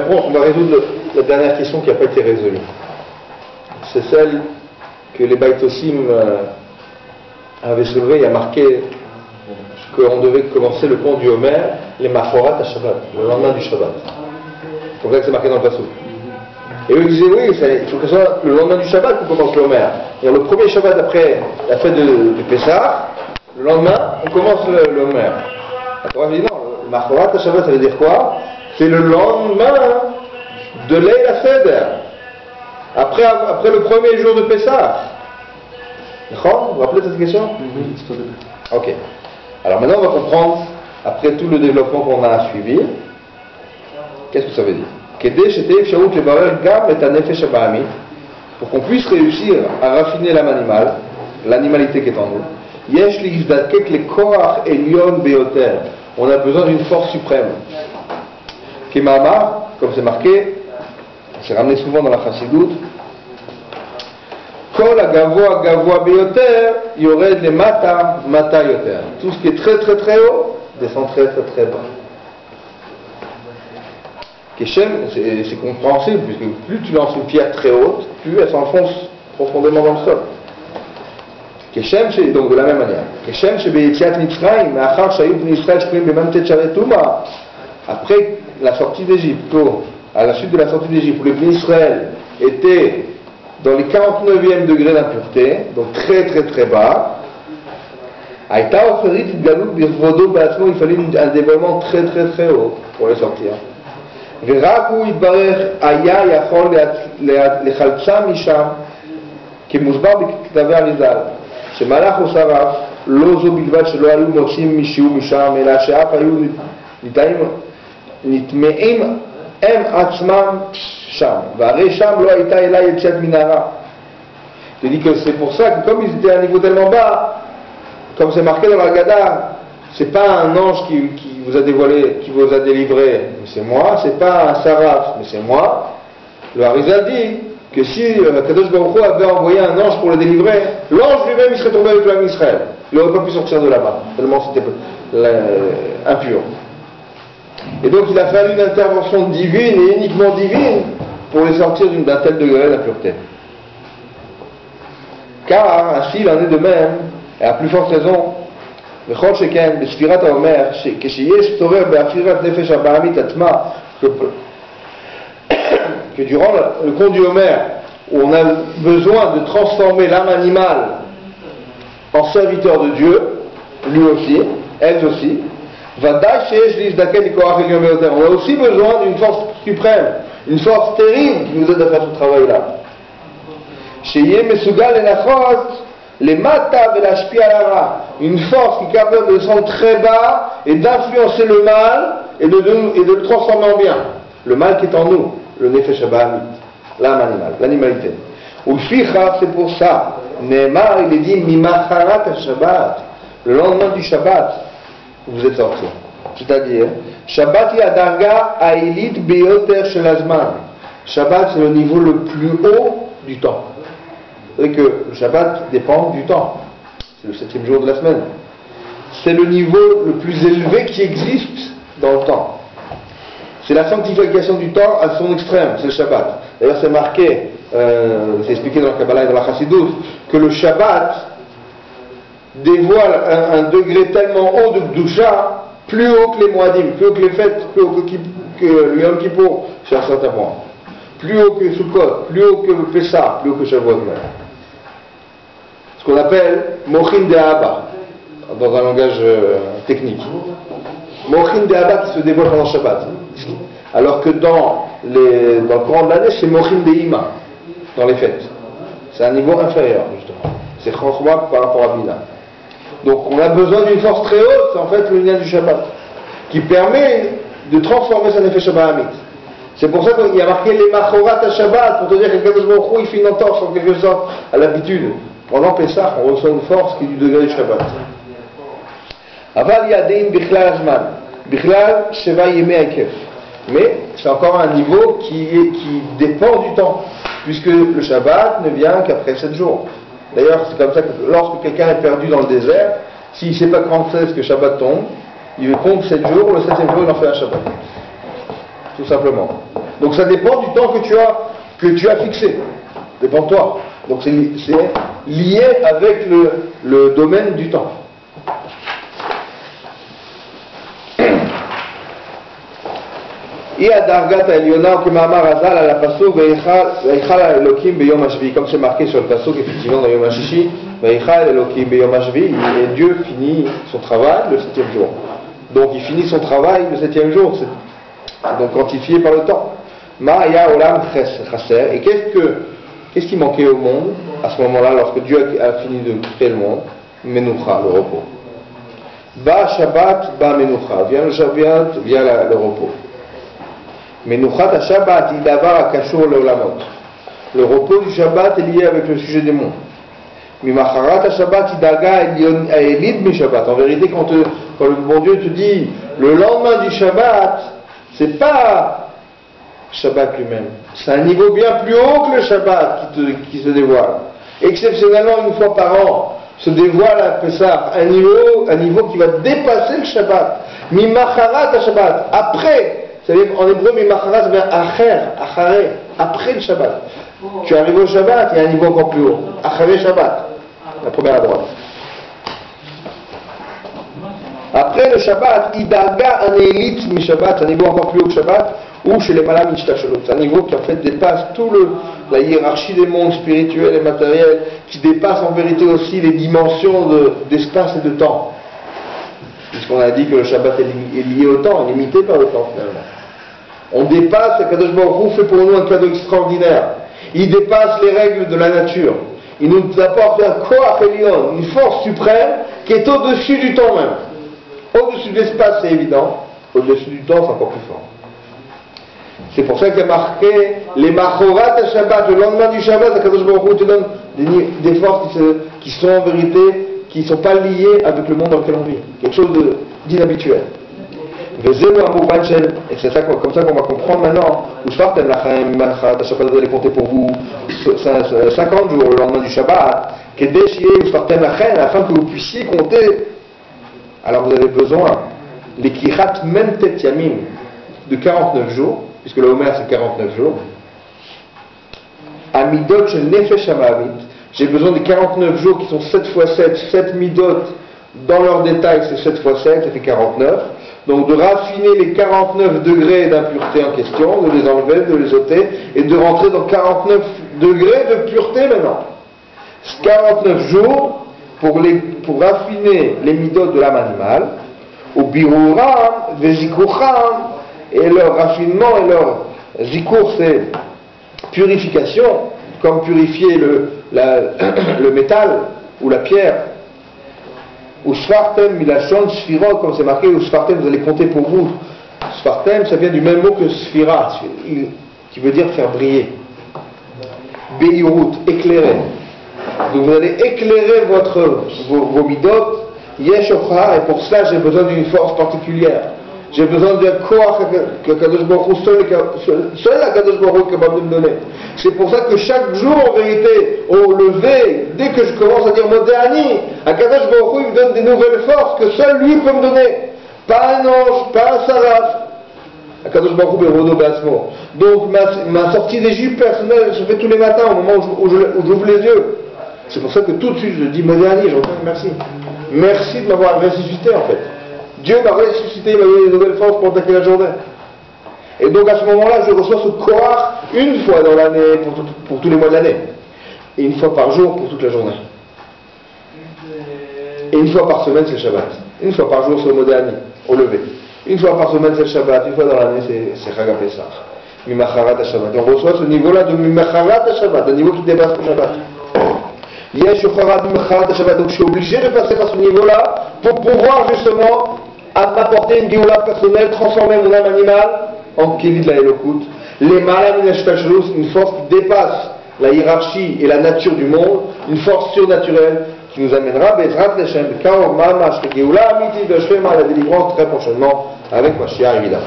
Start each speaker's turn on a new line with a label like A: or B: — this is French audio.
A: On va résoudre la dernière question qui n'a pas été résolue. C'est celle que les Baïtosim avaient soulevée. Il y a marqué qu'on devait commencer le pont du Homer, les Machorat à Shabbat, le lendemain du Shabbat. C'est pour ça que c'est marqué dans le Passouk. Et eux disaient oui, il faut que ce soit le lendemain du Shabbat qu'on commence le Homer. Le premier Shabbat après la fête du Pessah, le lendemain, on commence le Homer. La Torah dit non, le Machorat à Shabbat, ça veut dire quoi? C'est le lendemain de Leil HaSeder, après le premier jour de Pessah. D'accord? Vous vous rappelez cette question? Ok. Alors maintenant on va comprendre, après tout le développement qu'on a suivi, qu'est-ce que ça veut dire? Pour qu'on puisse réussir à raffiner l'âme animale, l'animalité qui est en nous, on a besoin d'une force suprême. Kemama, comme c'est marqué, c'est ramené souvent dans la Chassidut, Kol agavoa gavoa beyoter, yored le mata mata yoter. Tout ce qui est très très très haut descend très très très bas. Keshem, c'est compréhensible, puisque plus tu lances une pierre très haute, plus elle s'enfonce profondément dans le sol. Keshem, c'est donc de la même manière. Keshem, c'est beyetziat Mitzrayim, me'achar shayut b'nei Yisrael shkrim b'mam tetchavet tuma. Après la sortie d'Égypte, à la suite de la sortie d'Égypte, où les Bnei Israël étaient dans les 49e degrés d'impureté, donc très très très bas, il fallait un dévoilement très très très haut pour les sortir. נטמעים הם עצמם שם, והרי שם לא הייתה אלא יציאת מנהרה. Je dis que c'est pour ça que comme ils étaient à un niveau tellement bas, comme c'est marqué dans la Haggadah, c'est pas un ange qui vous a dévoilé, qui vous a délivré, mais c'est moi, c'est pas un saraf, mais c'est moi. Le Harizal dit que si Kadosh Baruch Hu avait envoyé un ange pour le délivrer, l'ange lui-même il serait tombé avec l'âme Israël. Il n'aurait pas pu sortir de là-bas, tellement c'était impur. Et donc il a fallu une intervention divine et uniquement divine pour les sortir d'un tel degré d'impureté. Car ainsi il en est de même, et à plus forte raison, que durant le conte du Homer, où on a besoin de transformer l'âme animale en serviteur de Dieu, lui aussi, elles aussi, on a aussi besoin d'une force suprême, une force terrible qui nous aide à faire ce travail-là. Une force qui est capable de descendre très bas et d'influencer le mal et de le transformer en bien. Le mal qui est en nous, le nefesh habahamit, l'âme animale, l'animalité. C'est pour ça, Neymar il est dit Mimacharat al-Shabbat, le lendemain du Shabbat. Vous êtes sortis. C'est-à-dire, Shabbat yadarga ailit beyoter shelazman. Shabbat c'est le niveau le plus haut du temps. C'est-à-dire que le Shabbat dépend du temps. C'est le 7e jour de la semaine. C'est le niveau le plus élevé qui existe dans le temps. C'est la sanctification du temps à son extrême, c'est le Shabbat. D'ailleurs c'est marqué, c'est expliqué dans la Kabbalah et dans la Chassidut, que le Shabbat dévoile un degré tellement haut de Gdusha, plus haut que les Moadim, plus haut que les fêtes, plus haut que le Yom Kippour, chez un certain point. Plus haut que Sukkot, plus haut que Pessah, plus haut que Shavuot. Ce qu'on appelle Mochin de Abba, dans un langage technique. Mochin de Abba qui se dévoile pendant Shabbat. Alors que dans le courant de l'année, c'est Mochin de Ima, dans les fêtes. C'est un niveau inférieur, justement. C'est Chochma par rapport à Bina. Donc on a besoin d'une force très haute, c'est en fait le lien du Shabbat, qui permet de transformer son effet Shabbahamit. C'est pour ça qu'il y a marqué les Machorat à Shabbat, pour te dire que Kadosh Baruch Hu il fait une entorse en quelque sorte à l'habitude. Pendant Pessah, on reçoit une force qui est du degré du Shabbat. Aval yadein bichlal azman, bichlal sheva yemei haikef. Mais c'est encore un niveau qui dépend du temps, puisque le Shabbat ne vient qu'après 7 jours. D'ailleurs, c'est comme ça que lorsque quelqu'un est perdu dans le désert, s'il ne sait pas quand c'est que Shabbat tombe, il compte 7 jours, le 7e jour il en fait un Shabbat. Tout simplement. Donc ça dépend du temps que tu as fixé. Ça dépend de toi. Donc c'est lié avec le domaine du temps. Comme c'est marqué sur le pasuk, effectivement, dans Yom HaShishi, et Dieu finit son travail le 7e jour. Donc il finit son travail le 7e jour. C'est donc quantifié par le temps. Ma'aya olam chaser. Et qu'est-ce qui manquait au monde à ce moment-là, lorsque Dieu a fini de créer le monde? Menucha, le repos. Ba Shabbat, ba Menucha. Vient le Shabbat, vient le repos. Menuchat Shabbat, il davar akashur leolamot. Le repos du Shabbat est lié avec le sujet des mondes. Mimacharat Shabbat, idaga elid mi Shabbat. En vérité, quand le bon Dieu te dit le lendemain du Shabbat, c'est pas Shabbat lui-même. C'est un niveau bien plus haut que le Shabbat qui se dévoile. Exceptionnellement, une fois par an, se dévoile à Pessah un niveau qui va dépasser le Shabbat. Mimacharat Shabbat. Après. C'est-à-dire en hébreu, Mimacharat, ça veut dire Acharé, après le Shabbat. Tu arrives au Shabbat, il y a un niveau encore plus haut. Acharé Shabbat, la première à droite. Après le Shabbat, Idaga Anélit mi Shabbat, c'est un niveau encore plus haut que Shabbat, ou chez les Malam Mishtachelot. C'est un niveau qui en fait dépasse la hiérarchie des mondes spirituels et matériels, qui dépasse en vérité aussi les dimensions d'espace et de temps. Puisqu'on a dit que le Shabbat est lié au temps, est limité par le temps finalement. On dépasse, le Kadosh Baruch Hu fait pour nous un cadeau extraordinaire. Il dépasse les règles de la nature. Il nous apporte un Koach Elion, une force suprême qui est au-dessus du temps même. Au-dessus de l'espace, c'est évident. Au-dessus du temps, c'est encore plus fort. C'est pour ça qu'il y a marqué les Machorat à Shabbat, le lendemain du Shabbat, le Kadosh Baruch Hu te donne des forces qui sont en vérité qui ne sont pas liés avec le monde dans lequel on vit. Quelque chose d'inhabituel. Et c'est comme ça qu'on va comprendre maintenant. Vous allez compter pour vous 50 jours le lendemain du Shabbat, afin que vous puissiez compter. Alors vous avez besoin les kirat même tet yamim de 49 jours, puisque le Homer c'est 49 jours. Amidot shel nefesh hamavit. J'ai besoin des 49 jours qui sont 7 x 7, 7 midot dans leur détail, c'est 7 x 7, ça fait 49. Donc de raffiner les 49 degrés d'impureté en question, de les enlever, de les ôter, et de rentrer dans 49 degrés de pureté maintenant. 49 jours pour raffiner les midot de l'âme animale, au biruram, vezikuram, et leur raffinement et leur zikour, c'est purification, comme purifier le métal ou la pierre. Ou Sfartem, Milachon, Sphira, comme c'est marqué, ou Sfartem, vous allez compter pour vous. Sfartem, ça vient du même mot que Sphira, qui veut dire faire briller. Beirut, éclairer. Donc vous allez éclairer vos midot, Yeshofra, et pour cela j'ai besoin d'une force particulière. J'ai besoin d'un corps que Kadosh Baruch Hu, seul la Kadosh Baruch Hu est capable de me donner. C'est pour ça que chaque jour, en vérité, au lever, dès que je commence à dire Modéani, à Kadosh Baruch Hu, il me donne des nouvelles forces que seul lui peut me donner. Pas un ange, pas un saraf. À Kadosh Baruch Hu, Berodo Basmo. Donc ma sortie d'Égypte personnelle se fait tous les matins au moment où j'ouvre les yeux. C'est pour ça que tout de suite je dis Modéani, je reviens merci. Merci de m'avoir ressuscité en fait. Dieu m'a ressuscité, il m'a donné de nouvelles forces pour attaquer la journée. Et donc à ce moment-là, je reçois ce Koach une fois dans l'année, pour tous les mois de l'année. Et une fois par jour pour toute la journée. Et une fois par semaine, c'est le Shabbat. Une fois par jour, c'est au Modéani, au lever. Une fois par semaine, c'est le Shabbat. Une fois dans l'année, c'est Chag HaPesach. Mimacharat HaShabbat. On reçoit ce niveau-là de Mimacharat HaShabbat, un niveau qui dépasse le Shabbat. Donc je suis obligé de passer par ce niveau-là pour pouvoir justement m'apporter une Géoula personnelle, transformer mon âme animale en Kéli de la Elokut. Les Malam Minashpachelus, une force qui dépasse la hiérarchie et la nature du monde, une force surnaturelle qui nous amènera Bezrat Leshem, Kaor Mamash, Géoula Amiti, Beshema, la délivrance très prochainement avec Mashiach évidemment.